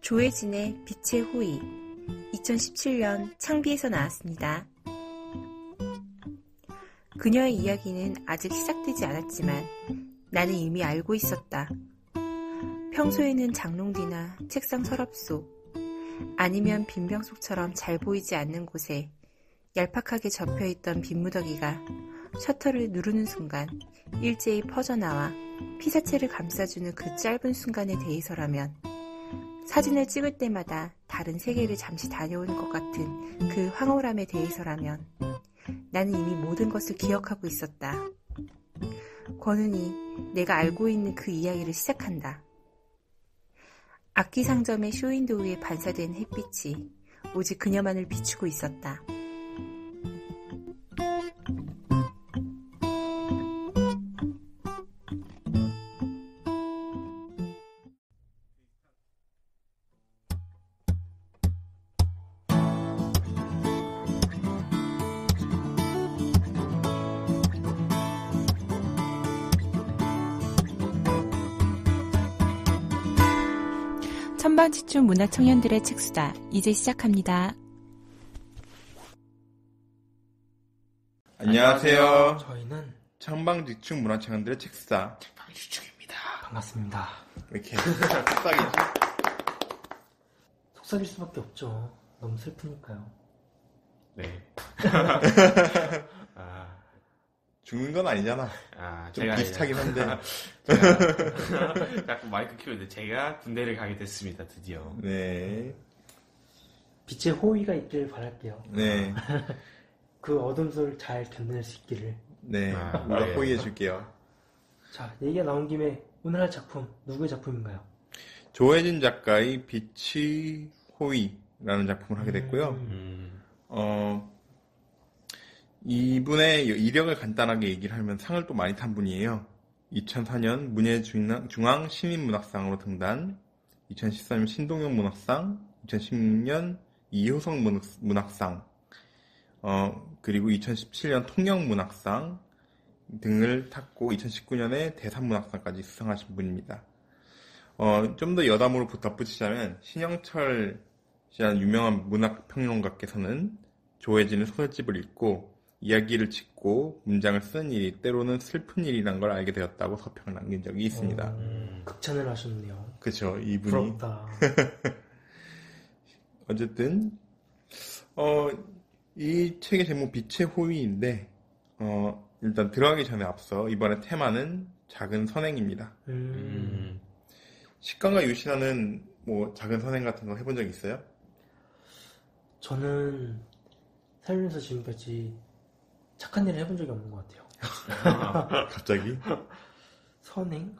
조혜진의 빛의 호의 2017년 창비에서 나왔습니다. 그녀의 이야기는 아직 시작되지 않았지만 나는 이미 알고 있었다. 평소에는 장롱 뒤나 책상 서랍 속 아니면 빈병속처럼 잘 보이지 않는 곳에 얄팍하게 접혀있던 빈무더기가 셔터를 누르는 순간 일제히 퍼져나와 피사체를 감싸주는 그 짧은 순간에 대해서라면, 사진을 찍을 때마다 다른 세계를 잠시 다녀오는 것 같은 그 황홀함에 대해서라면 나는 이미 모든 것을 기억하고 있었다. 권은이 내가 알고 있는 그 이야기를 시작한다. 악기 상점의 쇼윈도우에 반사된 햇빛이 오직 그녀만을 비추고 있었다. 천방지축 문화청년들의 책수다. 이제 시작합니다. 안녕하세요. 저희는 천방지축 문화청년들의 책수다. 천방지축입니다. 반갑습니다. 이렇게 속삭이지? 속삭일 수밖에 없죠. 너무 슬프니까요. 네. 죽는 건 아니잖아. 좀 제가 비슷하긴 한데. 제가 자꾸 마이크 키우는데 제가 군대를 가게 됐습니다. 드디어. 네. 빛의 호의가 있기를 바랄게요. 네. 그 어둠 속을 잘 견뎌낼 수 있기를. 네. 우리가 호의해줄게요. 자, 얘기가 나온 김에 오늘 할 작품, 누구의 작품인가요? 조혜진 작가의 빛의 호의라는 작품을 하게 됐고요. 이분의 이력을 간단하게 얘기를 하면 상을 또 많이 탄 분이에요. 2004년 문예중앙 신인문학상으로 등단, 2013년 신동영 문학상, 2016년 이효성 문학상, 그리고 2017년 통영문학상 등을 탔고 2019년에 대산문학상까지 수상하신 분입니다. 좀 더 여담으로 덧붙이자면 신영철 씨라는 유명한 문학평론가께서는 조혜진의 소설집을 읽고 이야기를 짓고 문장을 쓰는 일이 때로는 슬픈 일이란 걸 알게 되었다고 서평을 남긴 적이 있습니다. 극찬을 하셨네요. 그렇죠. 이분이. 부럽다. 어쨌든 이 책의 제목 빛의 호의인데 일단 들어가기 전에 앞서 이번에 테마는 작은 선행입니다. 식감과 유신하는 뭐 작은 선행 같은 거 해본 적 있어요? 저는 살면서 지금까지 착한 일을 해본 적이 없는 것 같아요. 갑자기? 선행?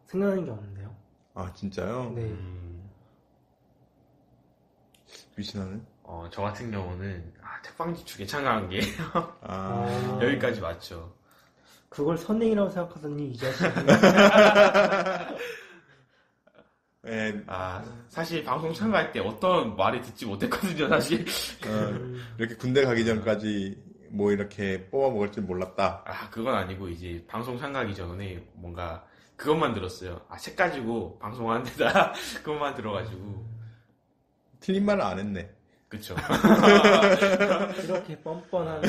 생각나는 게 없는데요. 아 진짜요? 네. 유신하는? 저 같은 경우는 책방지축에 참가한 게 여기까지 맞죠. 그걸 선행이라고 생각하더니 이 자식이. 네. 사실 방송 참가할 때 어떤 말이 듣지 못했거든요, 사실. 이렇게 군대 가기 전까지 뭐 이렇게 뽑아 먹을 줄 몰랐다. 그건 아니고 이제 방송 참가하기 전에 뭔가 그것만 들었어요. 책 가지고 방송하는 데다 그것만 들어가지고. 틀린 말을 안 했네. 그쵸. 이렇게 뻔뻔한.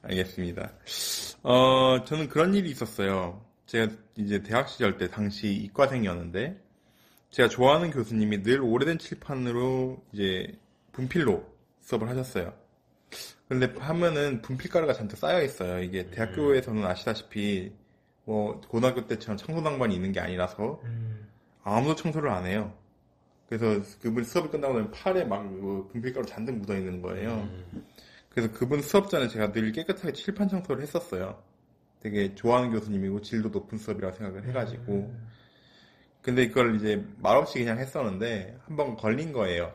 알겠습니다. 저는 그런 일이 있었어요. 제가 이제 대학 시절 때 당시 이과생이었는데 제가 좋아하는 교수님이 늘 오래된 칠판으로 이제 분필로 수업을 하셨어요. 근데 하면은 분필가루가 잔뜩 쌓여 있어요. 이게 대학교에서는 아시다시피 뭐 고등학교 때처럼 청소당반이 있는 게 아니라서 아무도 청소를 안 해요. 그래서 그분 수업이 끝나고 나면 팔에 막 분필가루 잔뜩 묻어 있는 거예요. 그래서 그분 수업 전에 제가 늘 깨끗하게 칠판 청소를 했었어요. 되게 좋아하는 교수님이고 질도 높은 수업이라고 생각을 해가지고. 근데 이걸 이제 말없이 그냥 했었는데 한 번 걸린 거예요.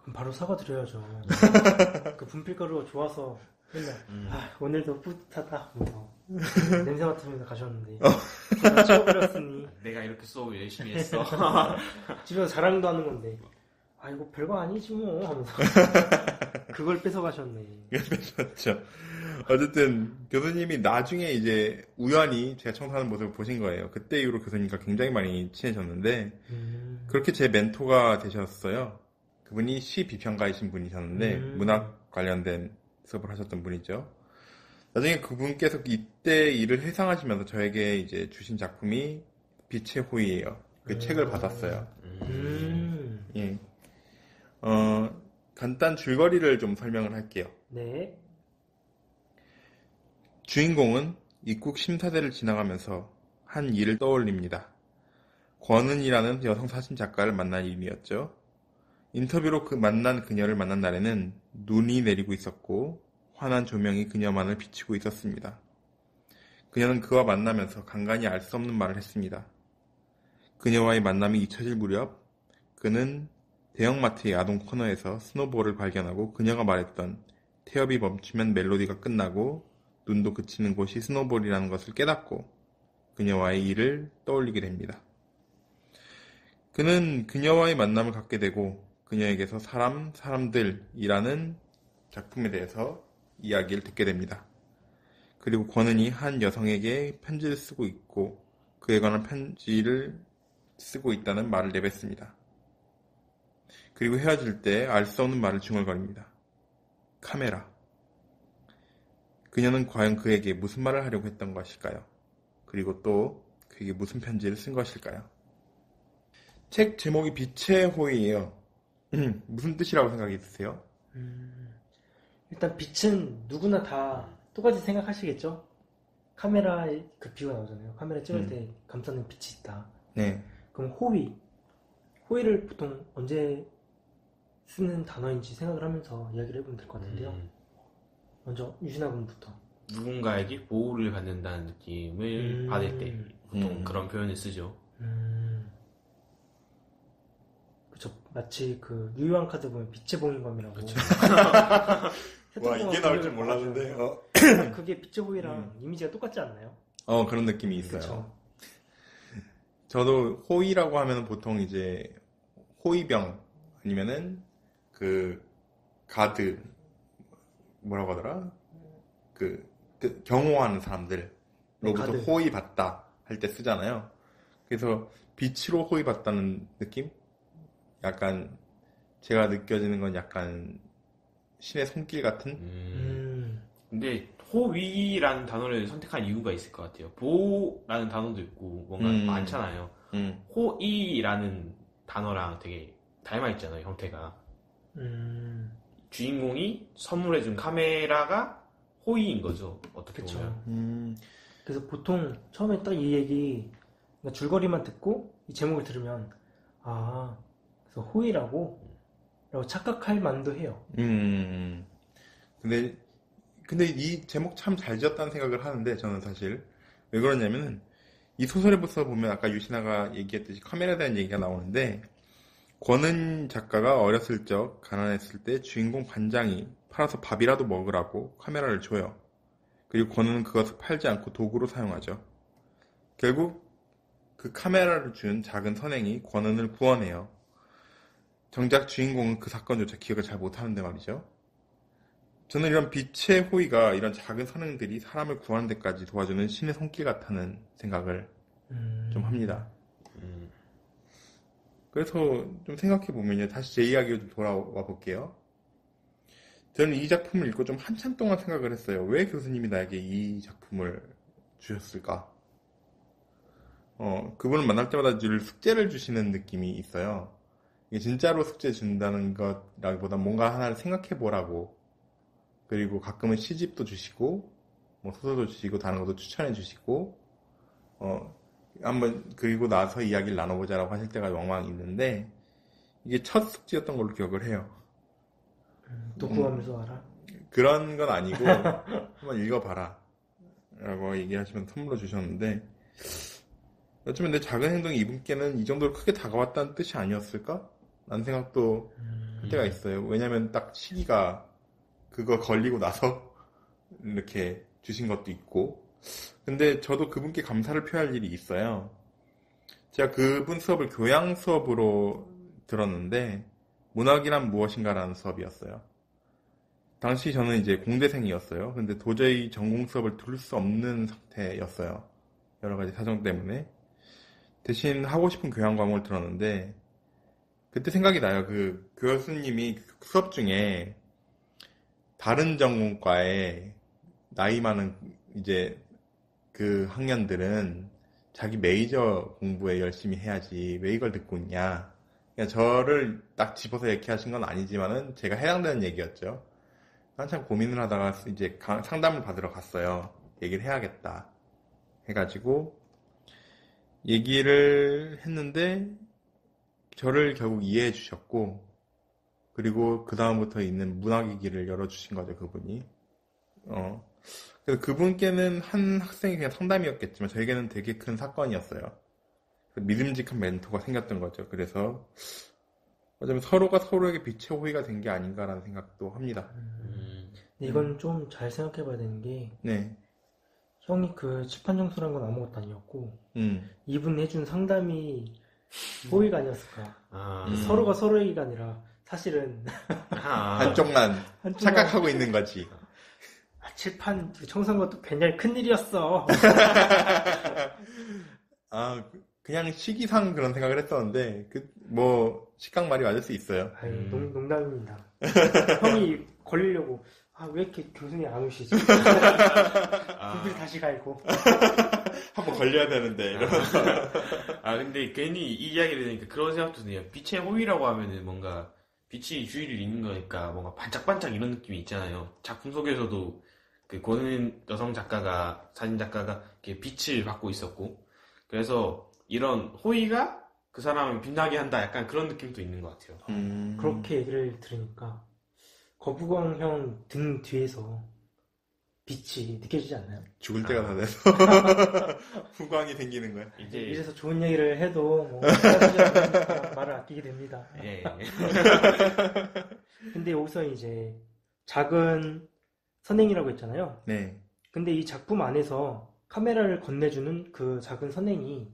그럼 바로 사과드려야죠. 그 분필가루가 좋아서 맨날 오늘도 뿌듯하다 냄새 맡으면서 가셨는데 제가 치워버렸으니 내가 이렇게 수업을 열심히 했어. 집에서 자랑도 하는 건데 이거 별거 아니지 뭐 하면서 그걸 뺏어가셨네. 뺏었죠. 어쨌든 교수님이 나중에 이제 우연히 제가 청소하는 모습을 보신 거예요. 그때 이후로 교수님과 굉장히 많이 친해졌는데 그렇게 제 멘토가 되셨어요. 그분이 시 비평가이신 분이셨는데 문학 관련된 수업을 하셨던 분이죠. 나중에 그분께서 이때 일을 해상하시면서 저에게 이제 주신 작품이 빛의 호의예요. 그 책을 받았어요. 예. 간단 줄거리를 좀 설명을 할게요. 네. 주인공은 입국 심사대를 지나가면서 한 일을 떠올립니다. 권은이라는 여성 사진 작가를 만난 일이었죠. 인터뷰로 만난 그녀를 만난 날에는 눈이 내리고 있었고 환한 조명이 그녀만을 비추고 있었습니다. 그녀는 그와 만나면서 간간히 알 수 없는 말을 했습니다. 그녀와의 만남이 잊혀질 무렵 그는 대형마트의 아동 코너에서 스노볼을 발견하고 그녀가 말했던 태엽이 멈추면 멜로디가 끝나고 눈도 그치는 곳이 스노볼이라는 것을 깨닫고 그녀와의 일을 떠올리게 됩니다. 그는 그녀와의 만남을 갖게 되고 그녀에게서 사람들이라는 작품에 대해서 이야기를 듣게 됩니다. 그리고 권은이 한 여성에게 편지를 쓰고 있고 그에 관한 편지를 쓰고 있다는 말을 내뱉습니다. 그리고 헤어질 때 알 수 없는 말을 중얼거립니다. 카메라. 그녀는 과연 그에게 무슨 말을 하려고 했던 것일까요? 그리고 또 그에게 무슨 편지를 쓴 것일까요? 책 제목이 빛의 호의예요. 무슨 뜻이라고 생각이 드세요? 일단 빛은 누구나 다 똑같이 생각하시겠죠? 카메라에 그 비유가 나오잖아요. 카메라 찍을 때 감싸는 빛이 있다. 네. 그럼 호의를 보통 언제 쓰는 단어인지 생각을 하면서 이야기를 해보면 될 것 같은데요. 먼저 유신아 군부터. 누군가에게 보호를 받는다는 느낌을 받을 때 보통 그런 표현을 쓰죠. 그쵸. 마치 그 유효한 카드 보면 빛의 봉인검이라고. 와, 이게 나올 줄 몰랐는데. 그게 빛의 호의랑 이미지가 똑같지 않나요? 그런 느낌이 있어요. 그쵸. 저도 호의라고 하면 보통 이제 호의병 아니면은 그 가드 뭐라고 하더라? 그 경호하는 사람들로부터 가드. 호의받다 할 때 쓰잖아요. 그래서 빛으로 호의받다는 느낌? 약간 제가 느껴지는 건 약간 신의 손길 같은? 근데 호위라는 단어를 선택한 이유가 있을 것 같아요. 보호라는 단어도 있고 뭔가 많잖아요. 호의라는 단어랑 되게 닮아 있잖아요, 형태가. 주인공이 선물해준 카메라가 호의인 거죠, 어떻게 그쵸. 보면. 그래서 보통 처음에 딱 이 얘기 그러니까 줄거리만 듣고 이 제목을 들으면 그래서 호의라고 라고 착각할 만도 해요. 근데 이 제목 참 잘 지었다는 생각을 하는데 저는 사실 왜 그러냐면은 이 소설에부터 보면 아까 유신아가 얘기했듯이 카메라에 대한 얘기가 나오는데 권은 작가가 어렸을 적 가난했을 때 주인공 반장이 팔아서 밥이라도 먹으라고 카메라를 줘요. 그리고 권은 그것을 팔지 않고 도구로 사용하죠. 결국 그 카메라를 준 작은 선행이 권은을 구원해요. 정작 주인공은 그 사건조차 기억을 잘 못하는데 말이죠. 저는 이런 빛의 호의가 이런 작은 선행들이 사람을 구하는 데까지 도와주는 신의 손길 같다는 생각을 좀 합니다. 그래서 좀 생각해보면요. 다시 제 이야기로 좀 돌아와 볼게요. 저는 이 작품을 읽고 좀 한참 동안 생각을 했어요. 왜 교수님이 나에게 이 작품을 주셨을까? 그분을 만날 때마다 늘 숙제를 주시는 느낌이 있어요. 이게 진짜로 숙제 준다는 것라기보다 뭔가 하나를 생각해보라고. 그리고 가끔은 시집도 주시고, 뭐 소설도 주시고, 다른 것도 추천해 주시고, 한번 그리고 나서 이야기를 나눠보자라고 하실 때가 왕왕 있는데, 이게 첫 숙제였던 걸로 기억을 해요. 또 구하면서 알아? 그런 건 아니고, 한번 읽어봐라. 라고 얘기하시면서 선물로 주셨는데, 어쩌면 내 작은 행동이 이분께는 이 정도로 크게 다가왔다는 뜻이 아니었을까? 라는 생각도 할 때가 있어요. 왜냐면 딱 시기가 그거 걸리고 나서 이렇게 주신 것도 있고. 근데 저도 그분께 감사를 표할 일이 있어요. 제가 그분 수업을 교양 수업으로 들었는데 문학이란 무엇인가라는 수업이었어요. 당시 저는 이제 공대생이었어요. 근데 도저히 전공 수업을 들을 수 없는 상태였어요. 여러 가지 사정 때문에. 대신 하고 싶은 교양 과목을 들었는데, 그때 생각이 나요. 그 교수님이 수업 중에 다른 전공과에 나이 많은 이제 그 학년들은 자기 메이저 공부에 열심히 해야지 왜 이걸 듣고 있냐. 그냥 저를 딱 집어서 얘기하신 건 아니지만은 제가 해당되는 얘기였죠. 한참 고민을 하다가 이제 상담을 받으러 갔어요. 얘기를 해야겠다 해가지고 얘기를 했는데 저를 결국 이해해 주셨고, 그리고 그 다음부터 있는 문학의 길을 열어주신 거죠, 그분이. 그래서 그분께는 한 학생이 그냥 상담이었겠지만 저에게는 되게 큰 사건이었어요. 믿음직한 멘토가 생겼던 거죠. 그래서 어쩌면 서로가 서로에게 빛의 호의가 된 게 아닌가라는 생각도 합니다. 이건 좀 잘 생각해 봐야 되는 게, 네. 형이 그 칠판정수란 건 아무것도 아니었고, 이분 해준 상담이 호의가 아니었을까. 서로가 서로에게가 아니라 사실은 한쪽만 착각하고 있는 거지. 칠판 청소한 것도 굉장히 큰일이었어. 그냥 시기상 그런 생각을 했었는데 식강 말이 맞을 수 있어요. 농담입니다. 형이 걸리려고 왜 이렇게 교수님 안 오시지? 공부를 다시 갈고 한번 걸려야 되는데 이러면서. 근데 괜히 이 이야기를 들으니까 그런 생각도 드네요. 빛의 호의라고 하면은 뭔가 빛이 주위를 잇는 거니까 뭔가 반짝반짝 이런 느낌이 있잖아요. 작품 속에서도 그 고는 여성 작가가, 사진 작가가 이렇게 빛을 받고 있었고, 그래서 이런 호의가 그 사람을 빛나게 한다, 약간 그런 느낌도 있는 것 같아요. 그렇게 얘기를 들으니까 거북왕 형 등 뒤에서 빛이 느껴지지 않나요? 죽을 때가 다 돼서 후광이 생기는 거야. 이래서 좋은 얘기를 해도 않으니까 말을 아끼게 됩니다. 예. 근데 여기서 이제 작은 선행이라고 했잖아요. 네. 근데 이 작품 안에서 카메라를 건네주는 그 작은 선행이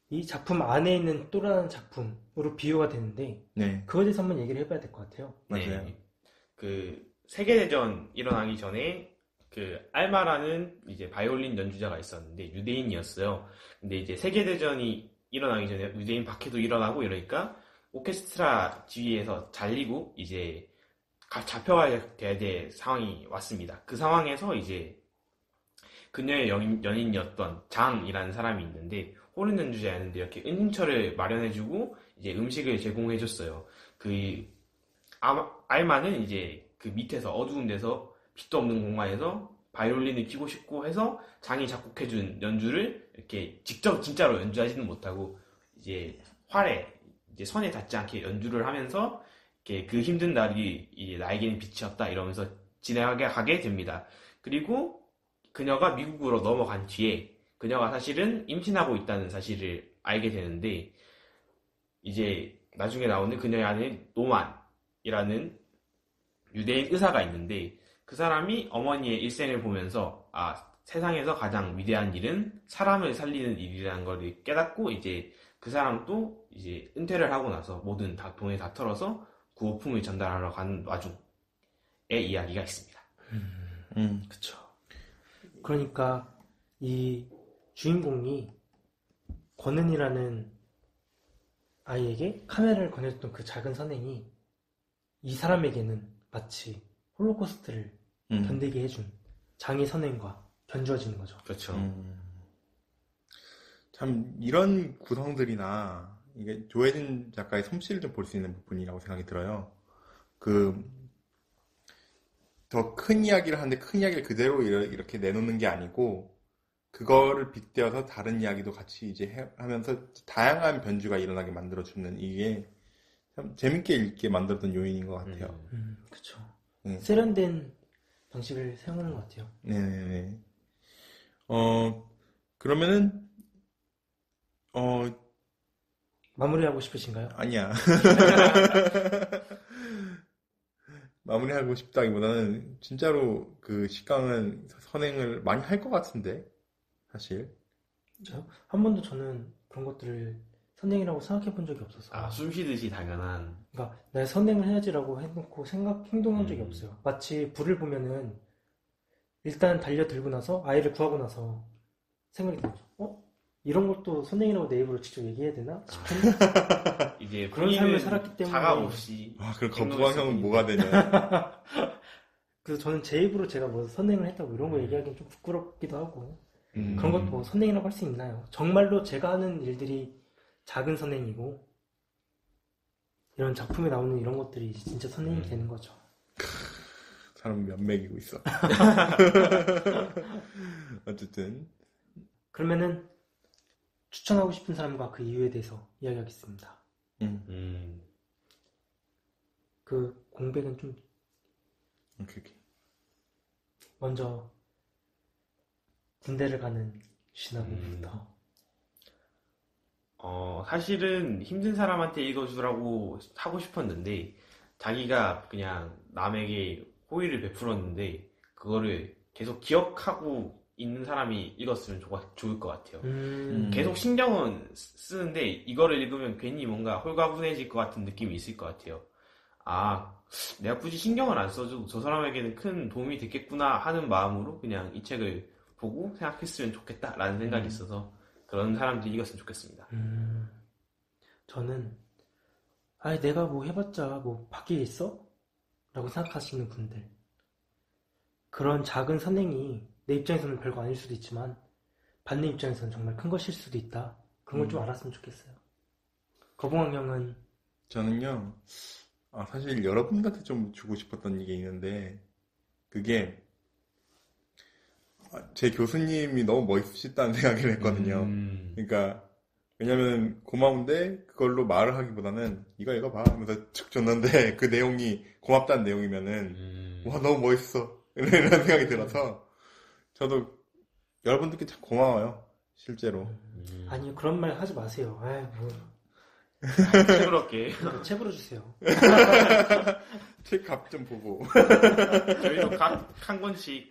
이 작품 안에 있는 또 다른 작품으로 비유가 되는데, 네. 그거에 대해서 한번 얘기를 해봐야 될 것 같아요. 맞아요. 네. 그 세계대전 일어나기 전에 그 알마라는 이제 바이올린 연주자가 있었는데 유대인이었어요. 근데 이제 세계대전이 일어나기 전에 유대인 박해도 일어나고 이러니까 오케스트라 지휘에서 잘리고 이제 잡혀가야 될 상황이 왔습니다. 그 상황에서 이제 그녀의 연인이었던 장이라는 사람이 있는데, 호른 연주자였는데 이렇게 은인처를 마련해주고 이제 음식을 제공해줬어요. 그 알마는 이제 그 밑에서 어두운 데서 빛도 없는 공간에서 바이올린을 키고 싶고 해서 장이 작곡해준 연주를 이렇게 직접 진짜로 연주하지는 못하고 이제 활에 이제 선에 닿지 않게 연주를 하면서 이렇게 그 힘든 날이 이제 나에게는 빛이었다 이러면서 진행하게 됩니다. 그리고 그녀가 미국으로 넘어간 뒤에 그녀가 사실은 임신하고 있다는 사실을 알게 되는데, 이제 나중에 나오는 그녀의 아내 노만이라는 유대인 의사가 있는데, 그 사람이 어머니의 일생을 보면서 세상에서 가장 위대한 일은 사람을 살리는 일이라는 걸 깨닫고, 이제 그 사람도 이제 은퇴를 하고 나서 모든 돈을 다 털어서 구호품을 전달하러 가는 와중의 이야기가 있습니다. 그쵸. 그러니까 이 주인공이 권은이라는 아이에게 카메라를 건네줬던 그 작은 선행이 이 사람에게는 마치 홀로코스트를 견디게 해준 장의 선행과 견주어지는 거죠. 그렇죠. 참 이런 구성들이나 이게 조혜진 작가의 솜씨를 좀 볼 수 있는 부분이라고 생각이 들어요. 더 큰 이야기를 하는데 큰 이야기를 그대로 이렇게 내놓는 게 아니고, 그거를 빗대어서 다른 이야기도 같이 이제 하면서 다양한 변주가 일어나게 만들어주는, 이게 참 재밌게 읽게 만들었던 요인인 것 같아요. 그쵸. 세련된 방식을 사용하는 것 같아요. 네네네. 그러면은, 마무리하고 싶으신가요? 아니야. 마무리하고 싶다기보다는 진짜로 그 식강은 선행을 많이 할 것 같은데, 사실. 한 번도 저는 그런 것들을 선행이라고 생각해 본 적이 없어서. 아, 숨 쉬듯이 당연한. 그러니까 내가 선행을 해야지라고 해놓고 행동한 적이 음. 없어요. 마치 불을 보면은 일단 달려들고 나서 아이를 구하고 나서 생각이 들죠. 이런 것도 선행이라고 내 입으로 직접 얘기해야 되나 싶은 이제 그런 삶을 살았기 때문에. 자각 없이. 그럼 거부감형은 뭐가 되냐? 그래서 저는 제 입으로 제가 뭐 선행을 했다고 이런 거 얘기하기는 좀 부끄럽기도 하고 그런 것도 뭐 선행이라고 할 수 있나요? 정말로 제가 하는 일들이 작은 선행이고 이런 작품에 나오는 이런 것들이 진짜 선행이 되는 거죠. 사람 면맥이고 있어. 어쨌든 그러면은 추천하고 싶은 사람과 그 이유에 대해서 이야기하겠습니다. 그 공백은 좀 오케이. 먼저 군대를 가는 신하부부터. 사실은 힘든 사람한테 읽어주라고 하고 싶었는데 자기가 그냥 남에게 호의를 베풀었는데 그거를 계속 기억하고 있는 사람이 읽었으면 좋을 것 같아요. 계속 신경은 쓰는데 이거를 읽으면 괜히 뭔가 홀가분해질 것 같은 느낌이 있을 것 같아요. 내가 굳이 신경을 안 써줘도 저 사람에게는 큰 도움이 됐겠구나 하는 마음으로 그냥 이 책을 보고 생각했으면 좋겠다라는 생각이 있어서 그런 사람들이 읽었으면 좋겠습니다. 저는 내가 뭐 해봤자 뭐 바뀌겠어? 라고 생각하시는 분들, 그런 작은 선행이 내 입장에서는 별거 아닐 수도 있지만 받는 입장에서는 정말 큰 것일 수도 있다. 그런 걸 좀 알았으면 좋겠어요. 거봉환 저는요, 사실 여러분한테 좀 주고 싶었던 얘기 있는데, 그게, 제 교수님이 너무 멋있다는 생각을 했거든요. 그러니까, 왜냐면 고마운데, 그걸로 말을 하기보다는, 이거 봐 하면서 쭉 줬는데, 그 내용이 고맙다는 내용이면은, 와, 너무 멋있어. 이런 생각이 들어서, 저도 여러분들께 참 고마워요. 실제로. 아니, 그런 말 하지 마세요. 책으로 할게. 책으로 주세요. 책 값 좀 보고. 저희도 각 한 권씩.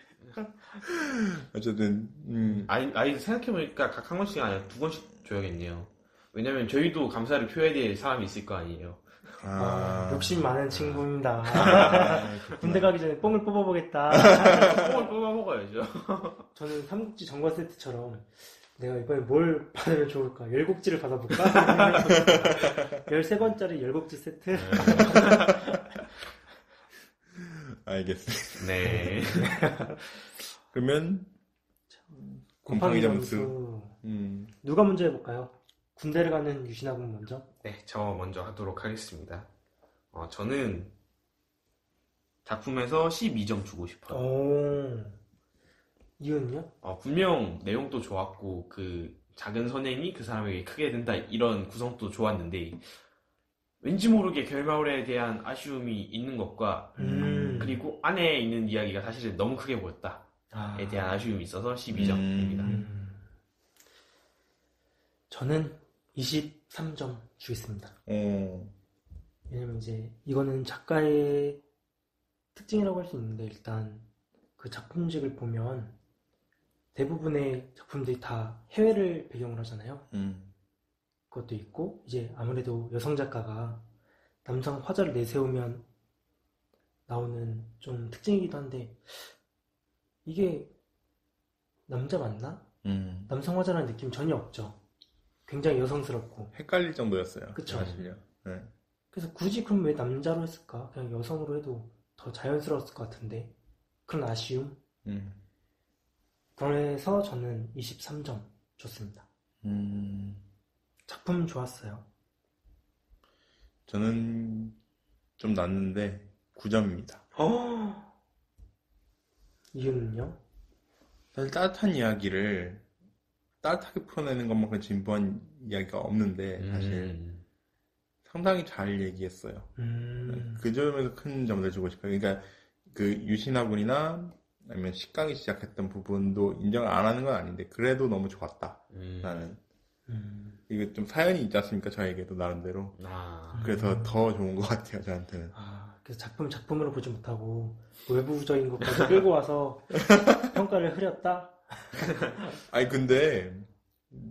어쨌든, 아니, 생각해보니까 각 한 권씩 아니라 2권씩 줘야겠네요. 왜냐면 저희도 감사를 표해야 될 사람이 있을 거 아니에요. 욕심 많은 친구입니다. 군대 가기 전에 뽕을 뽑아보겠다. 뽕을 뽑아 먹어야죠. 저는 삼국지 정관 세트처럼 내가 이번에 뭘 받으면 좋을까? 열곡지를 받아볼까? 13권짜리 열곡지 세트? 알겠습니다. 네. 그러면, 곰팡이 점수. 누가 먼저 해볼까요? 군대를 가는 유신학은 먼저? 네, 저 먼저 하도록 하겠습니다. 저는 작품에서 12점 주고 싶어요. 이유는요? 분명 내용도 좋았고 그 작은 선행이 그 사람에게 크게 된다 이런 구성도 좋았는데 왠지 모르게 결말에 대한 아쉬움이 있는 것과 그리고 안에 있는 이야기가 사실은 너무 크게 보였다에 대한 아쉬움이 있어서 12점입니다. 저는 23점 주겠습니다. 왜냐면 이제 이거는 작가의 특징이라고 할 수 있는데 일단 그 작품직을 보면 대부분의 작품들이 다 해외를 배경으로 하잖아요. 그것도 있고 이제 아무래도 여성 작가가 남성 화자를 내세우면 나오는 좀 특징이기도 한데 이게 남자 맞나? 남성 화자라는 느낌 전혀 없죠. 굉장히 여성스럽고 헷갈릴 정도였어요. 그쵸. 사실요. 네. 그래서 굳이 그럼 왜 남자로 했을까? 그냥 여성으로 해도 더 자연스러웠을 것 같은데 그런 아쉬움? 그래서 저는 23점 줬습니다. 작품 좋았어요. 저는 좀 낮는데 9점입니다. 이유는요? 사실 따뜻한 이야기를 따뜻하게 풀어내는 것만큼 진부한 이야기가 없는데 사실 상당히 잘 얘기했어요. 그 점에서 큰 점을 주고 싶어요. 그러니까 그 유신화군이나 아니면 식강이 시작했던 부분도 인정을 안 하는 건 아닌데 그래도 너무 좋았다. 나는 이거 좀 사연이 있지 않습니까? 저에게도 나름대로. 그래서 더 좋은 것 같아요. 저한테는. 그래서 작품으로 보지 못하고 외부적인 것까지 끌고 와서 평가를 흐렸다? 아니 근데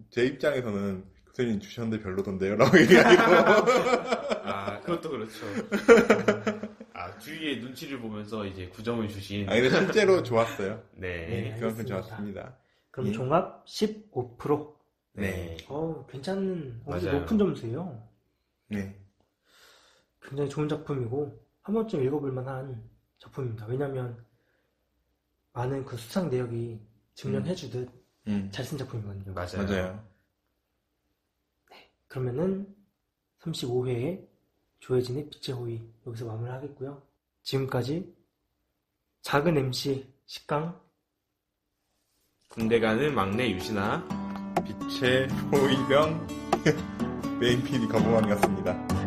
제 입장에서는 교수님 주셨는데 별로던데요? 라고 얘기하고. 아, 그것도 그렇죠. 아, 주위의 눈치를 보면서 이제 9점을 주신. 아, 근데 실제로 좋았어요. 네. 네. 그만큼 알겠습니다. 좋았습니다. 그럼 예. 종합 15%. 네. 괜찮은, 맞아요. 높은 점수예요. 네. 굉장히 좋은 작품이고, 한 번쯤 읽어볼 만한 작품입니다. 왜냐면, 많은 그 수상 내역이 증명해주듯 잘 쓴 작품이거든요. 맞아요. 맞아요. 그러면은 35회의 조혜진의 빛의 호의 여기서 마무리를 하겠고요. 지금까지 작은 MC 식강 군대 가는 막내 유신아. 빛의 호위병 메인 PD 거부감이었습니다.